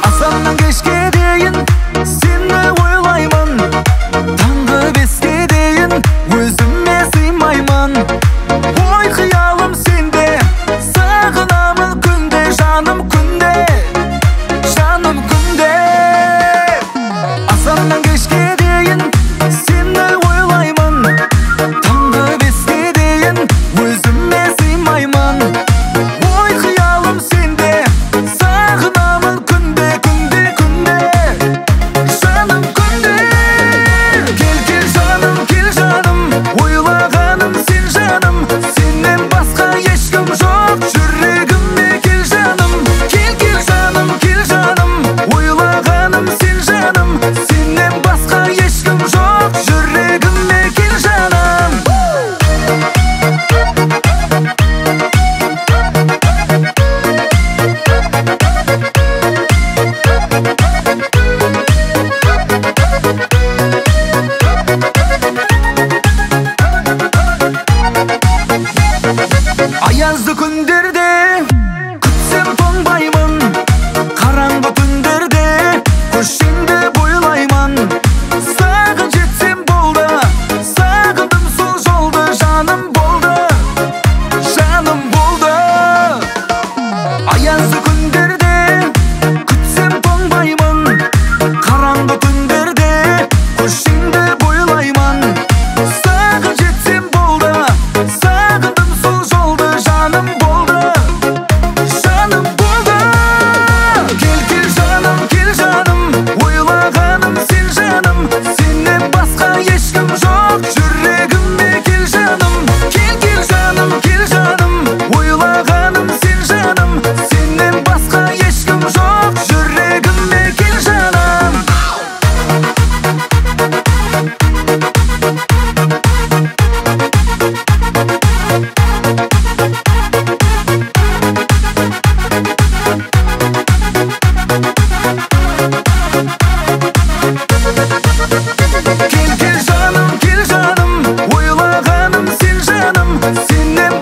Asаннан кешке дейін сені ойлаймын, таңғы беске дейін өзіме сыймаймын. Ой, қиялым сенде, сағынамын күнде, жаным күнде, жаным күнде. Асаннан кешке дейін сені ойлаймын, таңғы беске дейін өзіме сыймаймын. Ой, қиялым сенде, сағынамын күнде, күнде, күнде, жаным күнде. Кел, кел жаным, ойлағаным сен жаным, сеннен басқа ешкім жоқ жүрегімде. Кел жаным, кел жаным, ойлағаным сен жаным, сеннен басқа ешкім жоқ жүрегімде. Кел жаным. Аязды күндерде күтсем тоңбаймын, қараңғы түндерде көшеңді бойлаймын. Саған жетсем болды, сағындым сол жолды, жаным болды, жаным болды. Аязды күндерде күтсем тоңбаймын, қараңғы түндерде көшеңді бойлаймын. Саған жетсем болды, сағындым сол жолды, жаным болды, жаным болды. Кел жаным, ойлағаным сен жаным, сеннен басқа ешкім жоқ жүрегімде. Кел жаным, кел жаным, ойлағаным сен жаным, сеннен басқа ешкім жоқ жүрегімде. Кел жаным. Кел жаным, ойлағаным сен жаным, сеннен